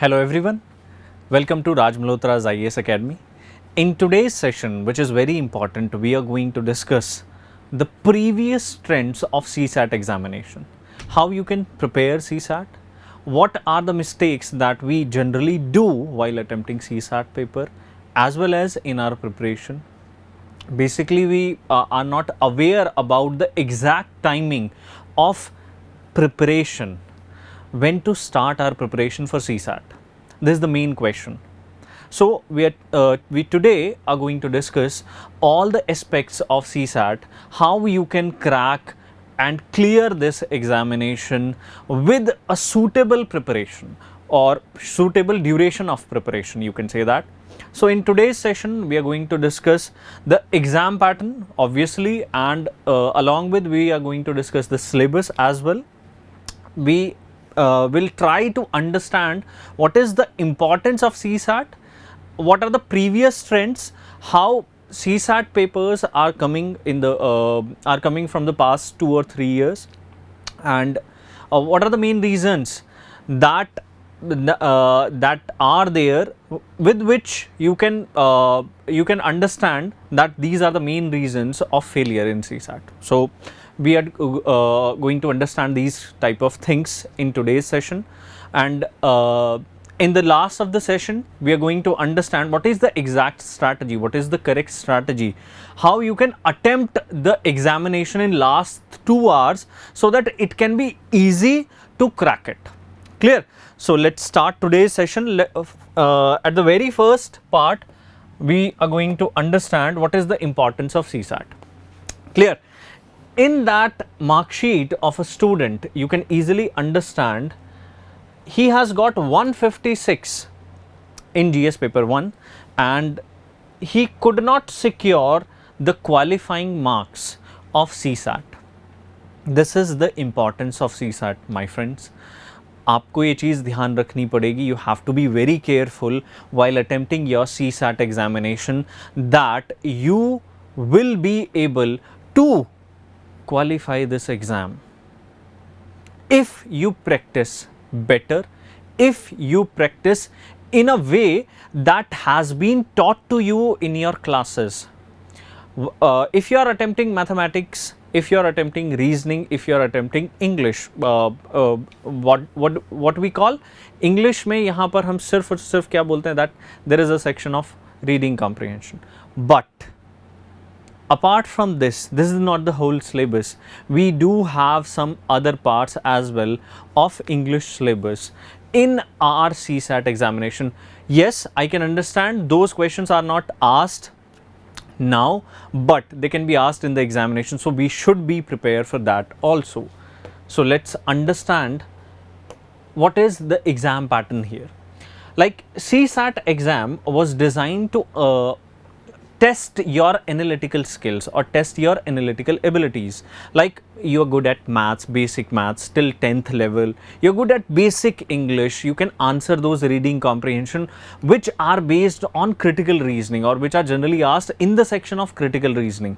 Hello everyone, welcome to Malhotra's IAS Academy. In today's session, which is very important, we are going to discuss the previous trends of CSAT examination. How you can prepare CSAT, what are the mistakes that we generally do while attempting CSAT paper as well as in our preparation. Basically, we are not aware about the exact timing of preparation, when to start our preparation for CSAT. This is the main question. So we today are going to discuss all the aspects of CSAT, how you can crack and clear this examination with a suitable preparation or suitable duration of preparation, you can say that. So in today's session, we are going to discuss the exam pattern, obviously, and along with we are going to discuss the syllabus as well. We will try to understand what is the importance of CSAT, what are the previous trends, how CSAT papers are coming in the are coming from the past 2 or 3 years, and what are the main reasons that that are there, with which you can understand that these are the main reasons of failure in CSAT. So we are going to understand these type of things in today's session, and in the last of the session we are going to understand what is the exact strategy, what is the correct strategy, how you can attempt the examination in last 2 hours so that it can be easy to crack it. Clear? So let's start today's session. At the very first part, we are going to understand what is the importance of CSAT. Clear? In that mark sheet of a student, you can easily understand he has got 156 in GS paper 1 and he could not secure the qualifying marks of CSAT. This is the importance of CSAT, my friends. आपको ये चीज़ ध्यान रखनी पड़ेगी. You have to be very careful while attempting your CSAT examination that you will be able to qualify this exam if you practice better, if you practice in a way that has been taught to you in your classes. If you are attempting mathematics, if you are attempting reasoning, if you are attempting English, what we call English में यहाँ पर हम सिर्फ और सिर्फ क्या बोलते हैं, that there is a section of reading comprehension. But apart from this is not the whole syllabus. We do have some other parts as well of English syllabus in our CSAT examination. Yes, I can understand those questions are not asked now, but they can be asked in the examination, so we should be prepared for that also. So let's understand what is the exam pattern here. Like CSAT exam was designed to test your analytical skills or test your analytical abilities. Like you are good at maths, basic maths till 10th level, you're good at basic English, you can answer those reading comprehension which are based on critical reasoning or which are generally asked in the section of critical reasoning.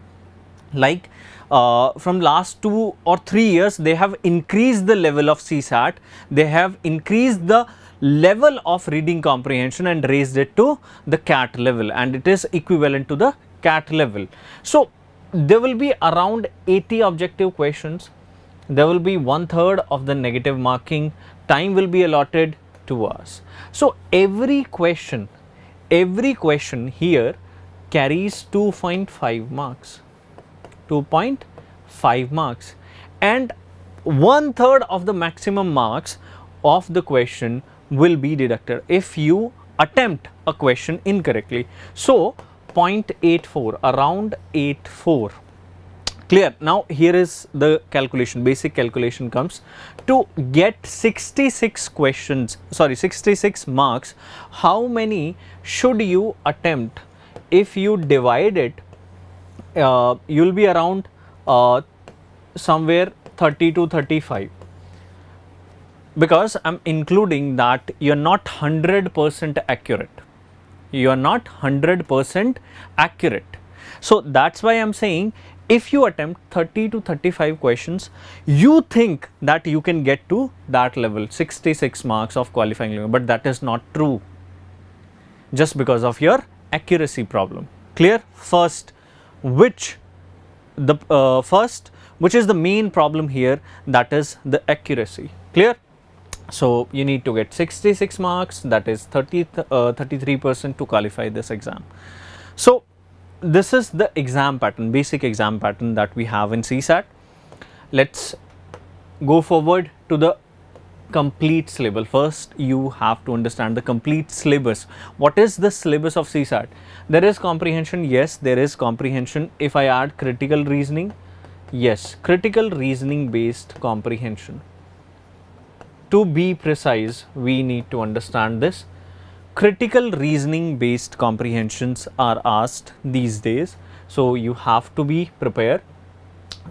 Like from last 2 or 3 years, they have increased the level of CSAT, they have increased the level of reading comprehension and raised it to the CAT level, and it is equivalent to the CAT level. So there will be around 80 objective questions, there will be 1/3 of the negative marking, time will be allotted 2 hours. So every question here carries 2.5 marks, 2.5 marks, and 1/3 of the maximum marks of the question will be deducted if you attempt a question incorrectly. So 0.84, around 84. Clear? Now here is the calculation, basic calculation comes to get 66 questions, sorry 66 marks. How many should you attempt? If you divide it, you will be around somewhere 30 to 35. Because I am including that you are not 100% accurate, you are not 100% accurate. So that's why I am saying if you attempt 30 to 35 questions, you think that you can get to that level, 66 marks of qualifying level, but that is not true, just because of your accuracy problem. Clear? First, which is the main problem here, that is the accuracy. Clear? So you need to get 66 marks, that is 33% to qualify this exam. So this is the exam pattern, basic exam pattern that we have in CSAT. Let's go forward to the complete syllabus. First, you have to understand the complete syllabus. What is the syllabus of CSAT? There is comprehension, yes, there is comprehension. If I add critical reasoning, yes, critical reasoning based comprehension. To be precise, we need to understand this. Critical reasoning based comprehensions are asked these days, so you have to be prepared.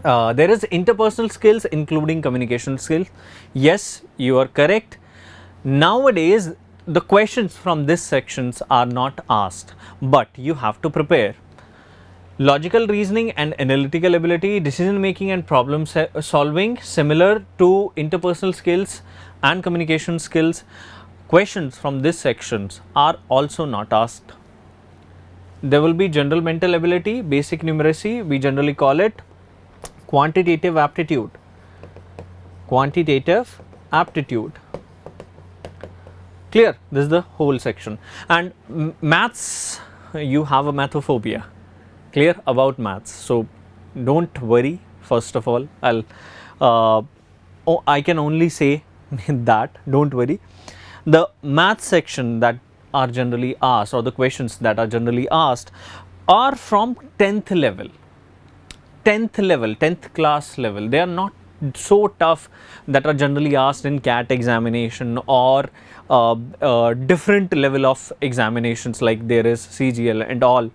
There is interpersonal skills including communication skills. Yes, you are correct. Nowadays the questions from these sections are not asked, but you have to prepare. Logical reasoning and analytical ability, decision making and problem solving, similar to interpersonal skills and communication skills, questions from these sections are also not asked. There will be general mental ability, basic numeracy, we generally call it quantitative aptitude. Quantitative aptitude. Clear? This is the whole section. And maths, you have a mathophobia. Clear about maths. So don't worry. First of all, I can only say that don't worry. The math section that are generally asked, or the questions that are generally asked, are from 10th level, 10th class level. They are not so tough that are generally asked in CAT examination or different level of examinations like there is CGL and all.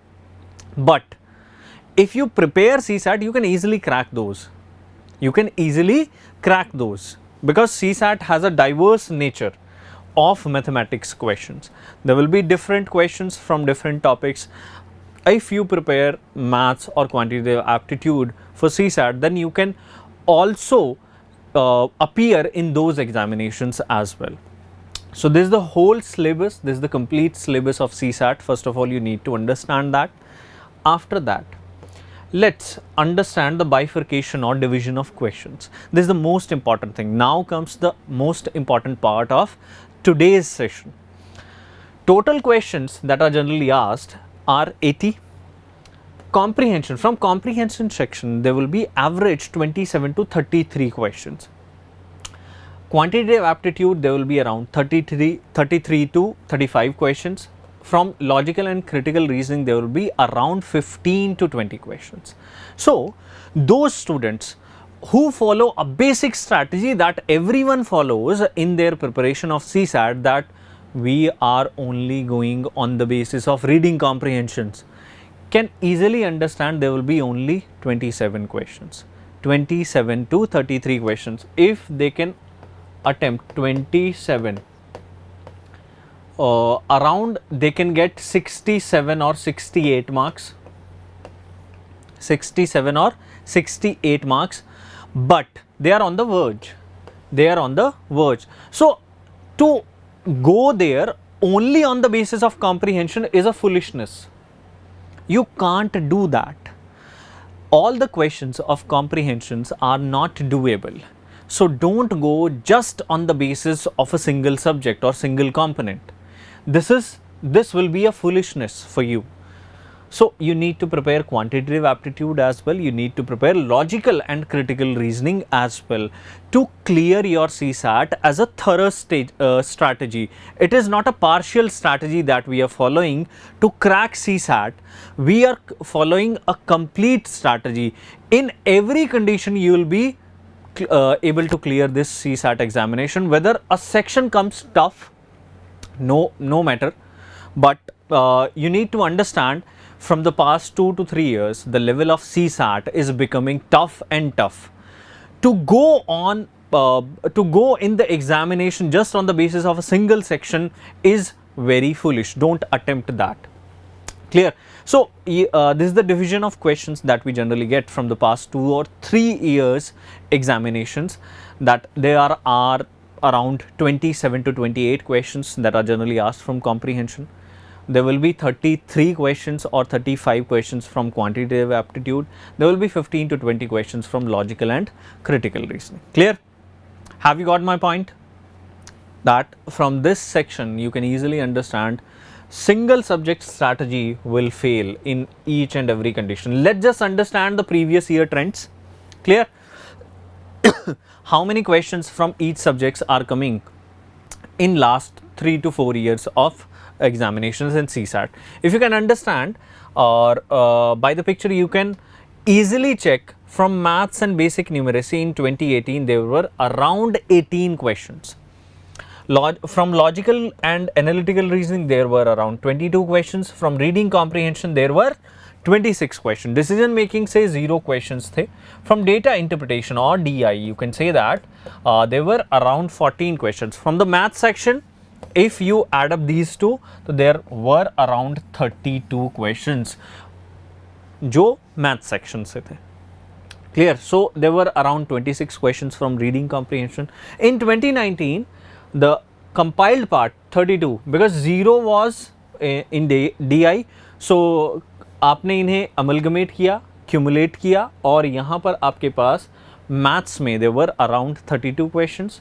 But if you prepare CSAT, you can easily crack those. You can easily crack those because CSAT has a diverse nature of mathematics questions. There will be different questions from different topics. If you prepare maths or quantitative aptitude for CSAT, then you can also appear in those examinations as well. So this is the whole syllabus, this is the complete syllabus of CSAT. First of all, you need to understand that. After that, let's understand the bifurcation or division of questions. This is the most important thing. Now comes the most important part of today's session. Total questions that are generally asked are 80. Comprehension, from comprehension section there will be average 27 to 33 questions. Quantitative aptitude, there will be around 33 to 35 questions. From logical and critical reasoning, there will be around 15 to 20 questions. So those students who follow a basic strategy that everyone follows in their preparation of CSAT, that we are only going on the basis of reading comprehensions, can easily understand there will be only 27 questions, 27 to 33 questions. If they can attempt 27, around they can get 67 or 68 marks, 67 or 68 marks, but they are on the verge, they are on the verge. So to go there only on the basis of comprehension is a foolishness. You can't do that. All the questions of comprehensions are not doable. So don't go just on the basis of a single subject or single component. This will be a foolishness for you. So you need to prepare quantitative aptitude as well. You need to prepare logical and critical reasoning as well to clear your CSAT as a thorough strategy. It is not a partial strategy that we are following to crack CSAT. We are following a complete strategy. In every condition, you will be able to clear this CSAT examination. Whether a section comes tough, no matter, but you need to understand from the past 2 to 3 years, the level of CSAT is becoming tough and tough. To go in the examination just on the basis of a single section is very foolish. Don't attempt that. Clear? So this is the division of questions that we generally get from the past 2 or 3 years examinations, that there are around 27 to 28 questions that are generally asked from comprehension. There will be 33 questions or 35 questions from quantitative aptitude. There will be 15 to 20 questions from logical and critical reasoning. Clear? Have you got my point? That from this section you can easily understand single subject strategy will fail in each and every condition. Let's just understand the previous year trends. Clear? How many questions from each subjects are coming in last 3 to 4 years of examinations in CSAT? If you can understand, or by the picture you can easily check. From maths and basic numeracy in 2018 there were around 18 questions. From logical and analytical reasoning there were around 22 questions. From reading comprehension there were 26 questions. Decision making say 0 questions the. From data interpretation or DI you can say that there were around 14 questions. From the math section, if you add up these two, so there were around 32 questions जो math section से थे. Clear? So there were around 26 questions from reading comprehension. In 2019 the compiled part 32, because 0 was in DI, so आपने इन्हें amalgamate किया, cumulate किया, और यहाँ पर आपके पास maths में there were around 32 questions.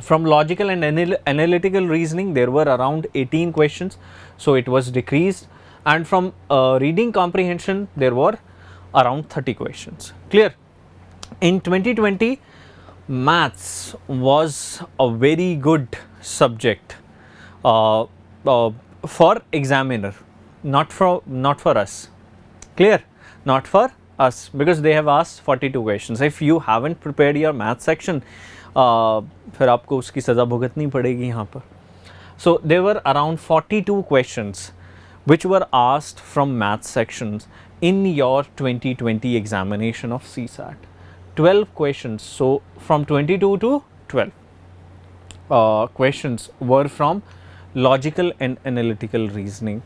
From logical and analytical reasoning there were around 18 questions, so it was decreased, and from reading comprehension there were around 30 questions. Clear? In 2020 maths was a very good subject for examiner, not for us. Clear? Not for us, because they have asked 42 questions. If you haven't prepared your math section, फिर आपको उसकी सज़ा भुगतनी पड़ेगी यहाँ पर. So there were around 42 questions which were asked from math sections in your 2020 examination of CSAT. 12 questions, so from 22 to 12 questions were from logical and analytical reasoning,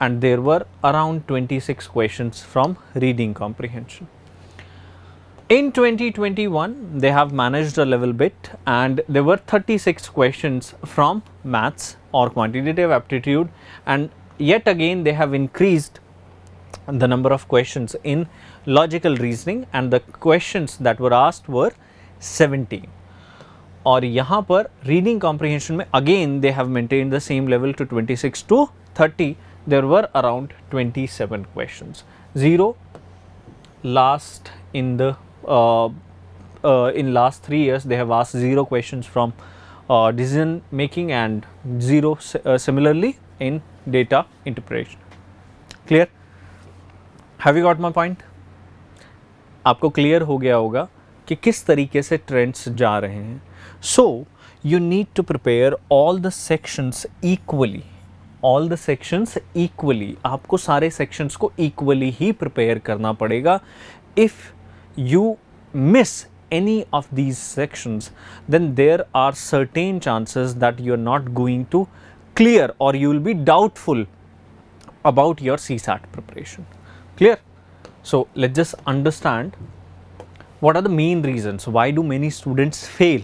and there were around 26 questions from reading comprehension. In 2021 they have managed a little bit, and there were 36 questions from maths or quantitative aptitude, and yet again they have increased the number of questions in logical reasoning, and the questions that were asked were 17. और यहाँ पर reading comprehension में again they have maintained the same level to 26 to 30. There were around 27 questions. 0 last in the in last 3 years they have asked 0 questions from decision making, and 0 similarly in data interpretation. Clear? Have you got my point? आपको clear हो गया होगा कि किस तरीके से trends जा रहे हैं. So you need to prepare all the sections equally. All the sections equally, आपको सारे सेक्शंस को इक्वली ही प्रिपेयर करना पड़ेगा. If you miss any of these sections, then there are certain chances that you are not going to clear, or you will be doubtful about your CSAT preparation. Clear? So let's just understand what are the main reasons. Why do many students fail?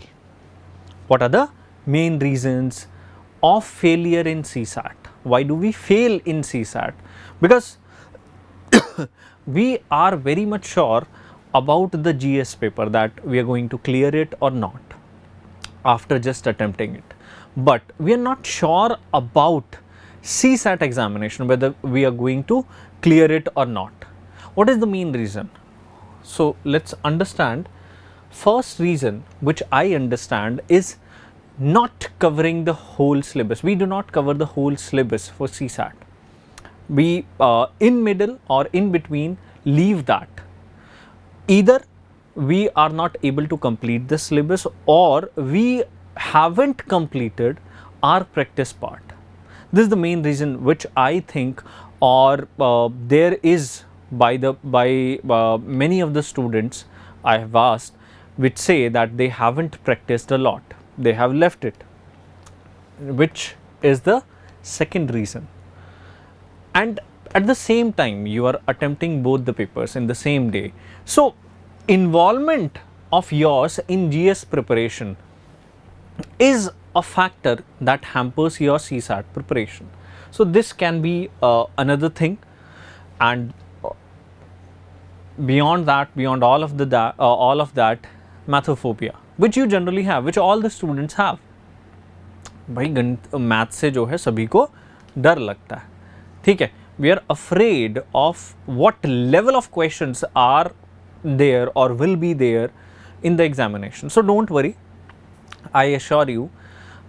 What are the main reasons of failure in CSAT? Why do we fail in CSAT? Because we are very much sure about the GS paper that we are going to clear it or not after just attempting it, but we are not sure about CSAT examination whether we are going to clear it or not. What is the main reason? So let's understand. First reason which I understand is not covering the whole syllabus. We do not cover the whole syllabus for CSAT. We in middle or in between leave that. Either we are not able to complete the syllabus, or we haven't completed our practice part. This is the main reason which I think, or there is by many of the students I have asked, which say that they haven't practiced a lot, they have left it, which is the second reason. And at the same time you are attempting both the papers in the same day. So involvement of yours in GS preparation is a factor that hampers your CSAT preparation. So this can be another thing, and beyond that, beyond all of that, मैथोफोबिया which you generally have, which all the students have. भाई गणित math से जो है सभी को डर लगता है, ठीक है. We are afraid of what level of questions are there or will be there in the examination. So don't worry, I assure you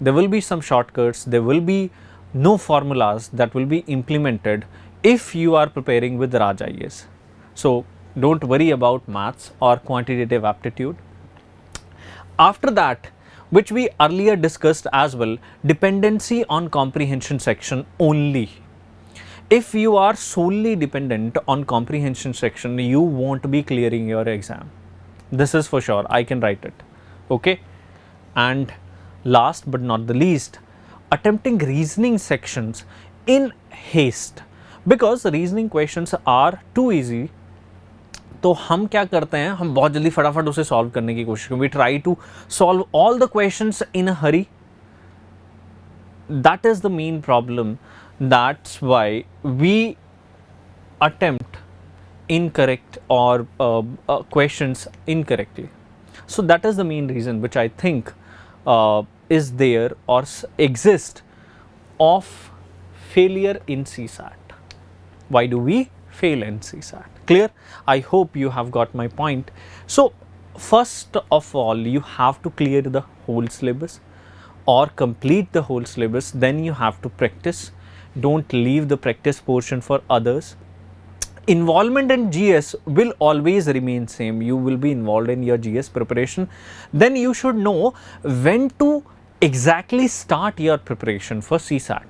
there will be some shortcuts, there will be no formulas that will be implemented if you are preparing with Raj IAS. So don't worry about maths or quantitative aptitude. After that, which we earlier discussed as well, dependency on comprehension section only. If you are solely dependent on comprehension section, you won't be clearing your exam. This is for sure, I can write it. Okay. And last but not the least, attempting reasoning sections in haste, because reasoning questions are too easy. तो हम क्या करते हैं, हम बहुत जल्दी फटाफट उसे सॉल्व करने की कोशिश करते हैं. We try to solve all the questions in a hurry. That is the main problem. That's why we attempt incorrect or questions incorrectly. So that is the main reason which I think is there or exist of failure in CSAT. Why do we fail in CSAT? Clear? I hope you have got my point. So first of all, you have to clear the whole syllabus or complete the whole syllabus. Then you have to practice. Don't leave the practice portion for others. Involvement in GS will always remain same. You will be involved in your GS preparation. Then you should know when to exactly start your preparation for CSAT,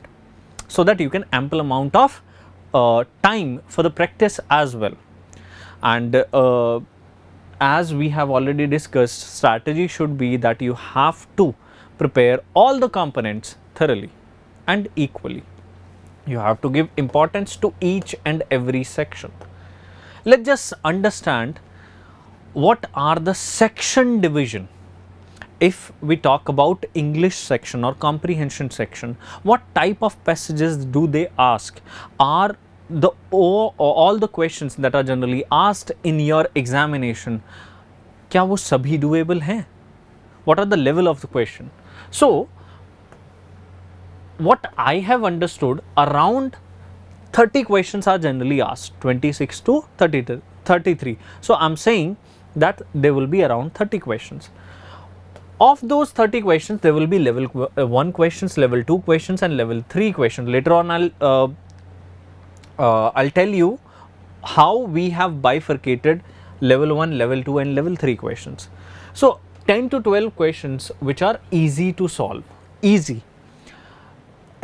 so that you can ample amount of time for the practice as well. And as we have already discussed, strategy should be that you have to prepare all the components thoroughly and equally. You have to give importance to each and every section. Let's just understand what are the section division. If we talk about English section or comprehension section, what type of passages do they ask? Are the all the questions that are generally asked in your examination, क्या वो सभी doable हैं? What are the level of the question? So what I have understood, around 30 questions are generally asked, 26 to 33. So I'm saying that there will be around 30 questions. Of those 30 questions, there will be level 1 questions, level 2 questions and level 3 questions. Later on I'll tell you how we have bifurcated level 1, level 2 and level 3 questions. So 10 to 12 questions which are easy to solve, easy.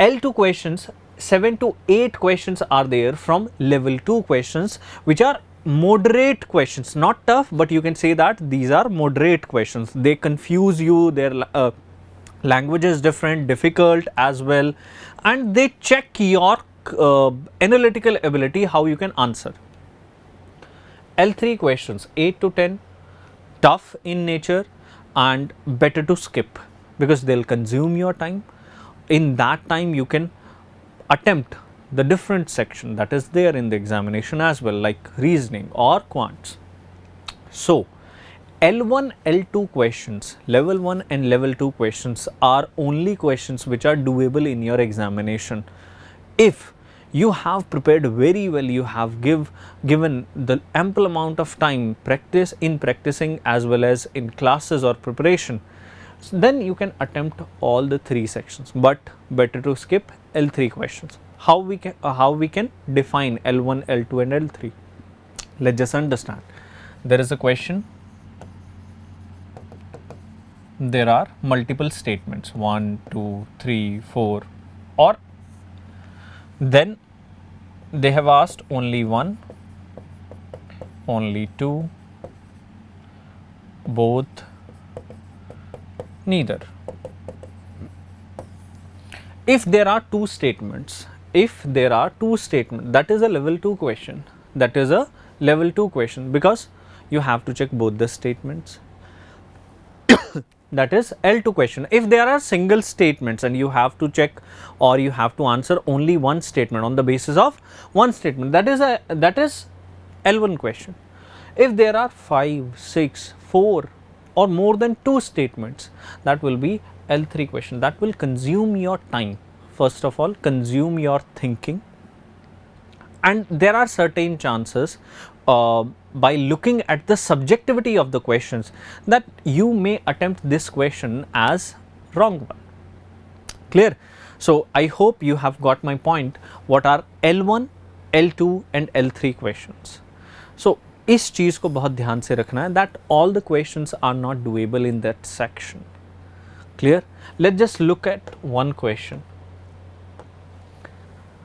L2 questions, 7 to 8 questions are there from level 2 questions, which are moderate questions, not tough, but you can say that these are moderate questions. They confuse you, their language is different, difficult as well, and they check your analytical ability, how you can answer. L3 questions, 8 to 10, tough in nature and better to skip because they'll consume your time. In that time you can attempt the different section that is there in the examination as well, like reasoning or quants. So L1, L2 questions, level 1 and level 2 questions are only questions which are doable in your examination. If you have prepared very well, you have given the ample amount of time practicing as well as in classes or preparation, so then you can attempt all the 3 sections, but better to skip L3 questions. How we can define L1, L2 and L3? Let's just understand. There is a question. There are multiple statements, 1, 2, 3, 4, or then they have asked only 1, only 2, both, neither. If there are 2 statements if there are two statements, that is a level 2 question, that is a level 2 question, because you have to check both the statements. That is L2 question. If there are single statements and you have to check or you have to answer only one statement on the basis of one statement, that is L1 question. If there are 5, 6, 4 or more than 2 statements, that will be L3 question. That will consume your time, first of all consume your thinking, and there are certain chances by looking at the subjectivity of the questions that you may attempt this question as wrong one. Clear? So I hope you have got my point. What are L1, L2 and L3 questions? So इस चीज को बहुत ध्यान से रखना है that all the questions are not doable in that section. Clear? Let's just look at one question.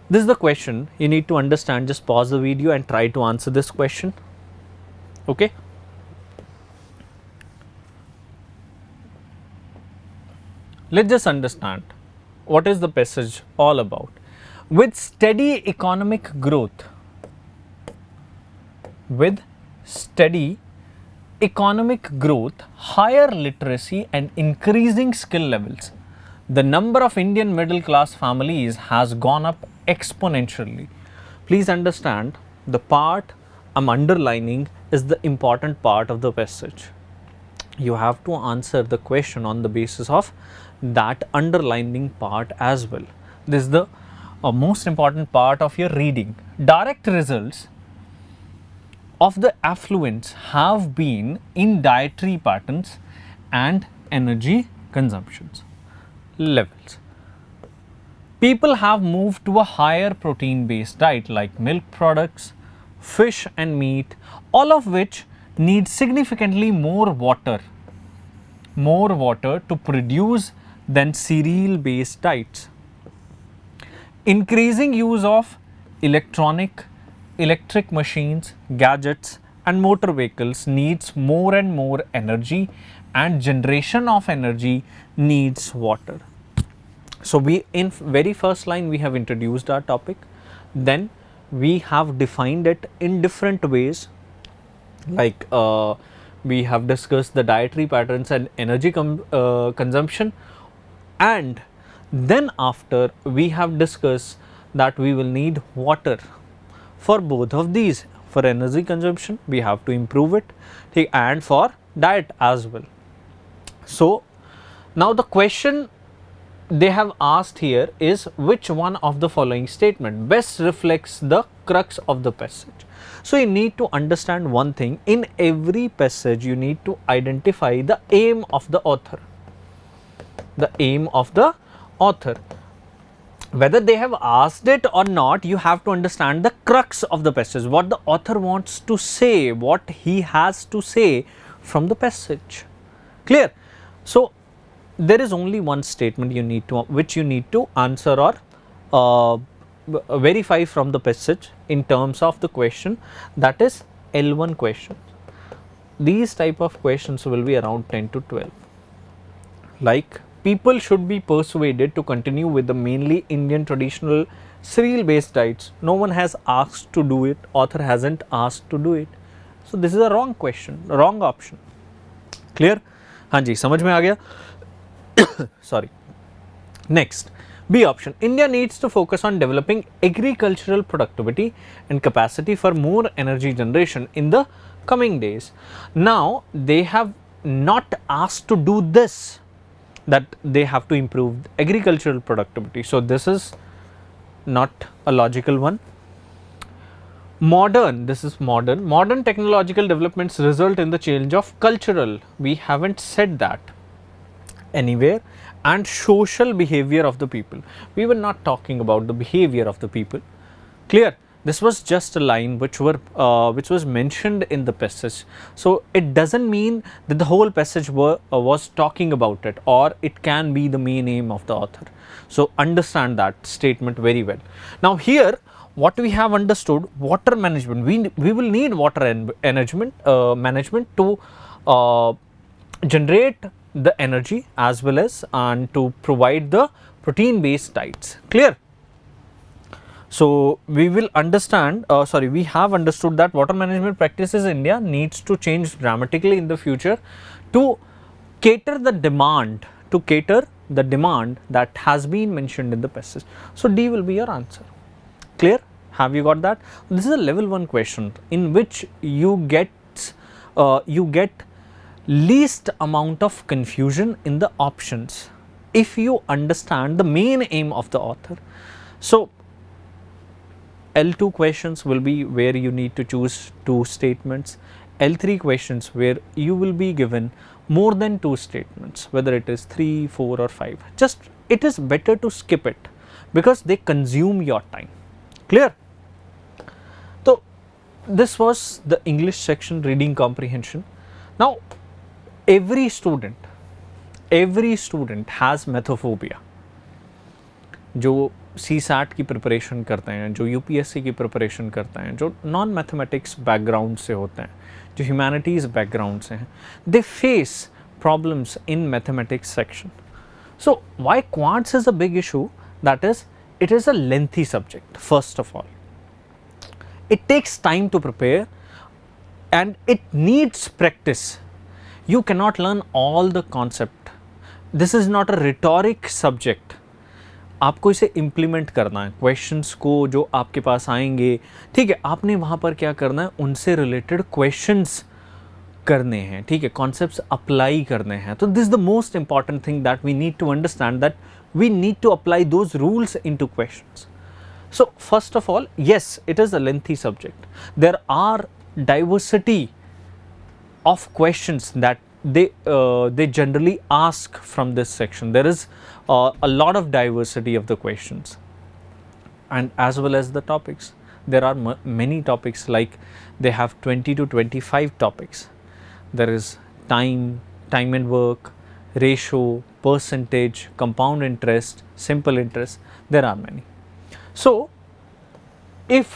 This is the question you need to understand. Just pause the video and try to answer this question. Okay. Let's just understand what is the passage all about. With steady economic growth, higher literacy and increasing skill levels, the number of Indian middle class families has gone up exponentially. Please understand, the part I'm underlining is the important part of the passage. You have to answer the question on the basis of that underlining part as well. This is the most important part of your reading. Direct results of the affluents have been in dietary patterns and energy consumptions levels. People have moved to a higher protein based diet like milk products, fish and meat, all of which need significantly more water to produce than cereal based diets. Increasing use of electric machines, gadgets and motor vehicles needs more and more energy, and generation of energy needs water. So we, in very first line, we have introduced our topic, then we have defined it in different ways, like we have discussed the dietary patterns and energy consumption, and then after we have discussed that we will need water for both of these. For energy consumption we have to improve it, and for diet as well. So now the question they have asked here is, which one of the following statement best reflects the crux of the passage? So you need to understand one thing, in every passage you need to identify the aim of the author. The aim of the author, whether they have asked it or not, you have to understand the crux of the passage, what the author wants to say, what he has to say from the passage. Clear? So there is only one statement you need to, which you need to answer or verify from the passage in terms of the question, that is L1 question. These type of questions will be around 10 to 12. Like, people should be persuaded to continue with the mainly Indian traditional cereal based diets. No one has asked to do it, author hasn't asked to do it. So this is a wrong question, wrong option. Clear? हाँ जी, समझ में आ गया? Sorry. Next, B option. India needs to focus on developing agricultural productivity and capacity for more energy generation in the coming days. Now they have not asked to do this, that they have to improve agricultural productivity. So this is not a logical one. Modern technological developments result in the change of cultural, we haven't said that anywhere, and social behavior of the people. We were not talking about the behavior of the people. Clear? This was just a line which was mentioned in the passage. So it doesn't mean that the whole passage was talking about it, or it can be the main aim of the author. So understand that statement very well. Now here what we have understood, water management, we will need water management to generate the energy as well as and to provide the protein based diets. Clear? So we will understand, we have understood that water management practices in India needs to change dramatically in the future to cater the demand, that has been mentioned in the passage. So D will be your answer. Clear? Have you got that? This is a level 1 question in which you get least amount of confusion in the options if you understand the main aim of the author. So L2 questions will be where you need to choose 2 statements. L3 questions where you will be given more than 2 statements, whether it is 3, 4 or 5. Just it is better to skip it because they consume your time. Clear? So this was the English section, reading comprehension. Now every student has methophobia. जो CSAT की preparation करते हैं, जो UPSC की preparation करते हैं, जो non mathematics background से होते हैं, जो ह्यूमैनिटीज़ बैकग्राउंड से हैं, they face problems in mathematics section. So why quants is a big issue? That is it is a lengthy subject. First of all, it takes time to prepare and it needs practice. You cannot learn all the concept. This is not a rhetoric subject. आपको इसे implement करना है. Questions को जो आपके पास आएंगे, ठीक है, आपने वहाँ पर क्या करना है, उनसे रिलेटेड क्वेश्चंस करने हैं, ठीक है, कॉन्सेप्ट्स अप्लाई करने हैं. तो this is the most important thing that we need to understand, that we need to apply those rules into questions. So first of all, yes, it is a lengthy subject. There are diversity of questions that they generally ask from this section. There is a lot of diversity of the questions, and as well as the topics. There are many topics, like they have 20 to 25 topics. There is time and work, ratio, percentage, compound interest, simple interest. There are many. So if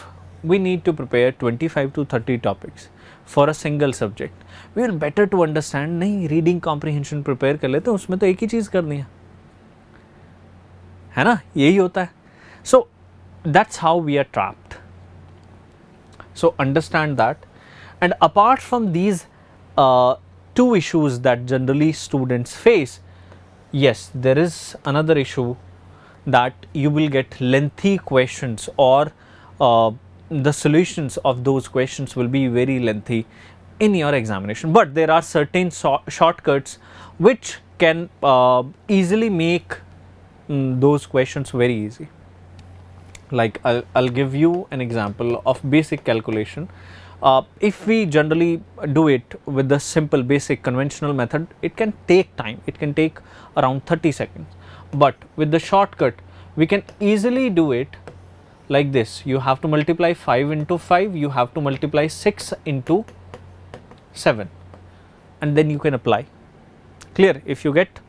we need to prepare 25 to 30 topics for a single subject, we will better to understand, नहीं reading comprehension prepare कर लेते हैं, उसमें तो एक ही चीज़ करनी है ना, यही होता है. So that's how we are trapped. So understand that. And apart from these two issues that generally students face, yes, there is another issue that you will get lengthy questions, or the solutions of those questions will be very lengthy in your examination. But there are certain shortcuts which can easily make those questions very easy. Like I'll give you an example of basic calculation. If we generally do it with the simple basic conventional method, it can take time, it can take around 30 seconds. But with the shortcut, we can easily do it like this. You have to multiply 5 into 5, you have to multiply 6 into 7, and then you can apply. Clear? If you get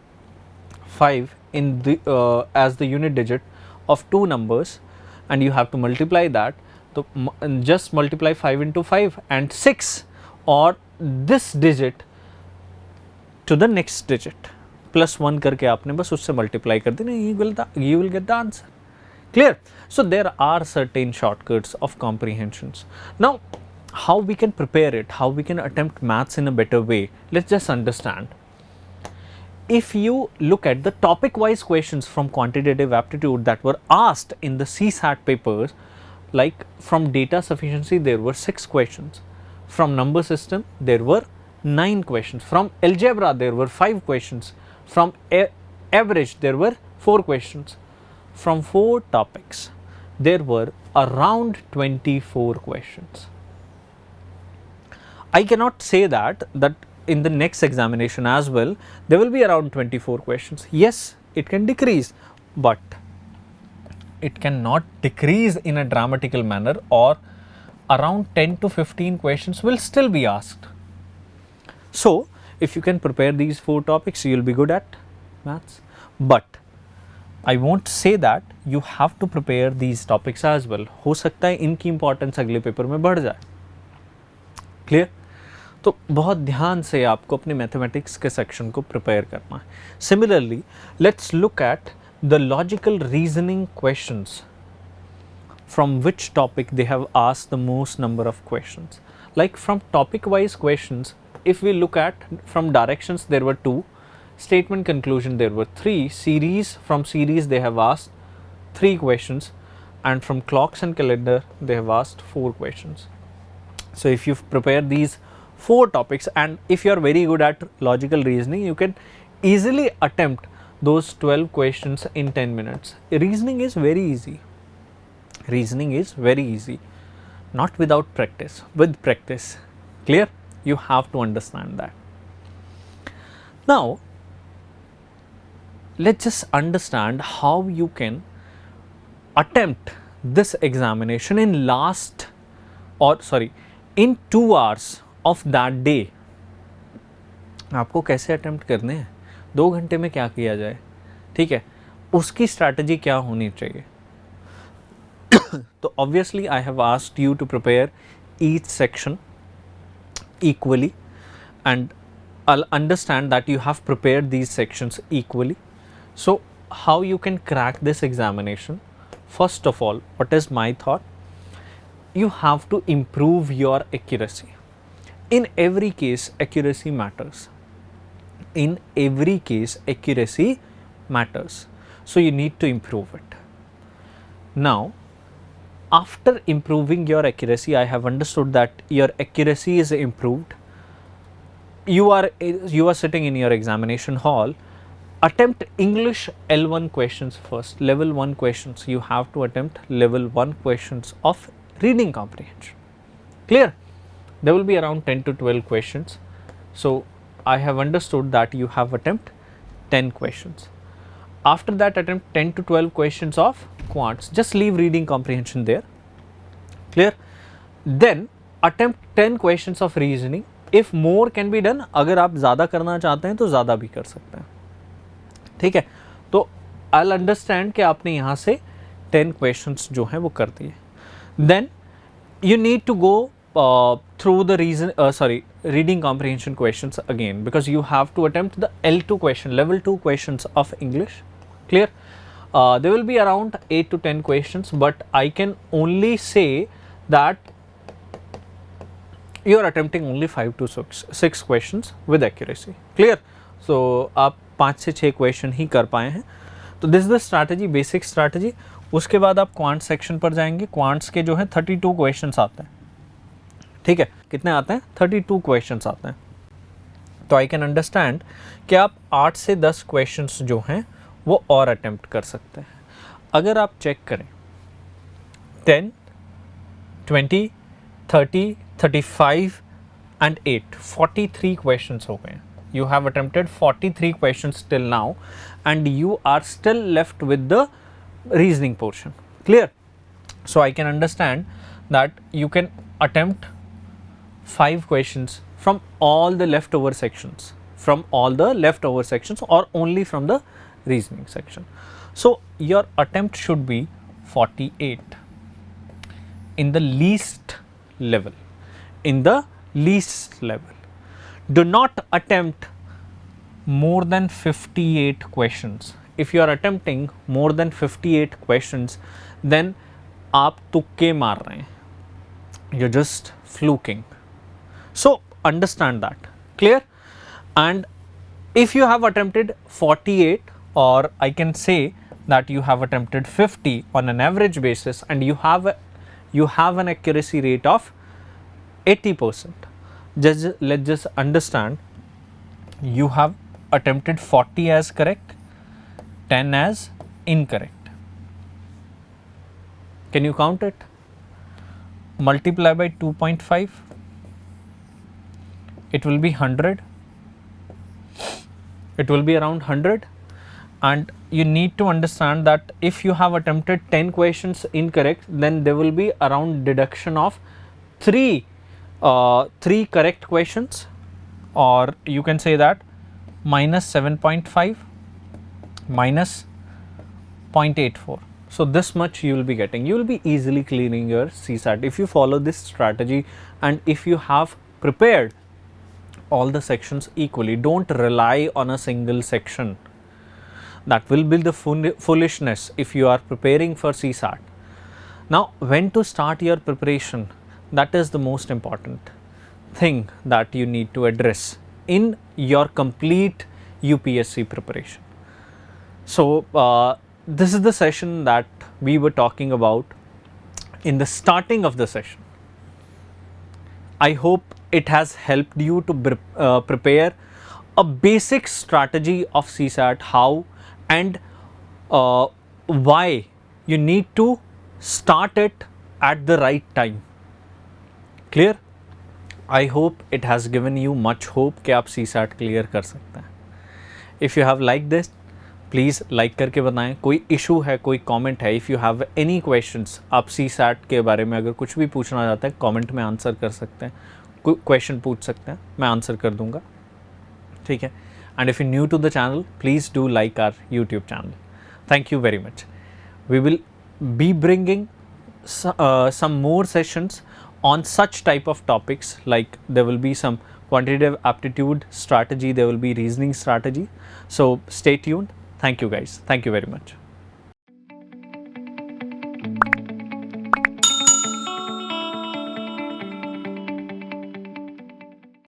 5 in the as the unit digit of two numbers and you have to multiply that, so just multiply 5 into 5 and 6 or this digit to the next digit plus 1 करके आपने बस उससे multiply कर देना, you will get the answer. Clear? So there are certain shortcuts of comprehensions. Now how we can prepare it, how we can attempt maths in a better way, let's just understand. If you look at the topic wise questions from quantitative aptitude that were asked in the CSAT papers, like from data sufficiency there were 6 questions, from number system there were 9 questions, from algebra there were 5 questions, from average there were 4 questions, from 4 topics there were around 24 questions. I cannot say that in the next examination as well there will be around 24 questions. Yes, it can decrease, but it cannot decrease in a dramatical manner, or around 10 to 15 questions will still be asked. So if you can prepare these 4 topics, you will be good at maths. But I won't say that you have to prepare these topics as well. हो सकता है इनकी importance अगले paper में बढ़ जाए. Clear? तो बहुत ध्यान से आपको अपने मैथमेटिक्स के सेक्शन को प्रिपेयर करना है. Similarly, let's look at the logical reasoning questions from which topic they have asked the most number of questions. Like from topic wise questions, if we look at from directions, there were 2, statement conclusion there were 3, series, from series they have asked 3 questions, and from clocks and calendar they have asked 4 questions. So if you prepare these 4 topics, and if you are very good at logical reasoning, you can easily attempt those 12 questions in 10 minutes. Reasoning is very easy. Reasoning is very easy, not without practice, with practice. Clear? You have to understand that. Now, let's just understand how you can attempt this examination in in 2 hours of that day. आपको कैसे attempt करने हैं, 2 घंटे में क्या किया जाए, ठीक है, उसकी स्ट्रैटेजी क्या होनी चाहिए. तो obviously I have asked you to prepare each section equally, and I'll understand that you have prepared these sections equally. So how you can crack this examination? First of all, what is my thought? You have to improve your accuracy. In every case, accuracy matters. In every case, accuracy matters. So you need to improve it. Now, after improving your accuracy, I have understood that your accuracy is improved. You are sitting in your examination hall. Attempt English L1 questions first, level 1 questions. You have to attempt level 1 questions of reading comprehension. Clear? There will be around 10 to 12 questions. So I have understood that you have attempt 10 questions. After that, attempt 10 to 12 questions of quants. Just leave reading comprehension there. Clear? Then attempt 10 questions of reasoning. If more can be done, अगर आप ज़्यादा करना चाहते हैं तो ज़्यादा भी कर सकते हैं, ठीक है. तो I'll understand कि आपने यहाँ से 10 questions जो हैं वो कर दिए. Then you need to go through the reading comprehension questions again, because you have to attempt the L2 question, level 2 questions of English. Clear? There will be around 8 to 10 questions, but I can only say that you are attempting only 5 to 6 questions with accuracy. Clear? So आप 5 से 6 question ही कर पाए हैं. तो this is the strategy, basic strategy. उसके बाद आप quant section पर जाएंगे. क्वांट्स के जो है 32 क्वेश्चंस आते हैं, ठीक है. कितने आते हैं? 32 क्वेश्चंस आते हैं. तो आई कैन अंडरस्टैंड कि आप 8 से 10 क्वेश्चंस जो हैं वो और अटेम्प्ट कर सकते हैं. अगर आप चेक करें 10, 20, 30, 35 and 8, 43 questions हो गए. You have attempted 43 questions till now and you are still left with the reasoning portion. Clear? So I can understand that you can attempt 5 questions from all the leftover sections, or only from the reasoning section. So your attempt should be 48 in the least level. Do not attempt more than 58 questions. If you are attempting more than 58 questions, then आप तुक्के मार रहे हैं. You're just fluking. So understand that. Clear? And if you have attempted 48, or I can say that you have attempted 50 on an average basis, and you have an accuracy rate of 80%. Let's just understand, you have attempted 40 as correct, 10 as incorrect. Can you count it? Multiply by 2.5, it will be 100. It will be around 100. And you need to understand that if you have attempted 10 questions incorrect, then there will be around deduction of 3 correct questions, or you can say that minus 7.5 minus 0.84. So this much you will be getting. You will be easily clearing your CSAT if you follow this strategy, and if you have prepared all the sections equally. Don't rely on a single section. That will be the foolishness if you are preparing for CSAT. Now, when to start your preparation, that is the most important thing that you need to address in your complete UPSC preparation. So, this is the session that we were talking about in the starting of the session. I hope it has helped you to prepare a basic strategy of CSAT, how and why you need to start it at the right time. Clear? I hope it has given you much hope कि आप CSAT clear कर सकते हैं. If you have liked this, please like करके बताएं. कोई issue है, कोई कमेंट है, if you have any questions, आप CSAT के बारे में अगर कुछ भी पूछना चाहते हैं कमेंट में आंसर कर सकते हैं, कोई क्वेश्चन पूछ सकते हैं, मैं आंसर कर दूंगा. ठीक है. And if you new to the channel, please do like our YouTube channel. Thank you very much. We will be bringing some more sessions on such type of topics, like there will be some quantitative aptitude strategy, there will be reasoning strategy. So stay tuned. Thank you guys. Thank you very much.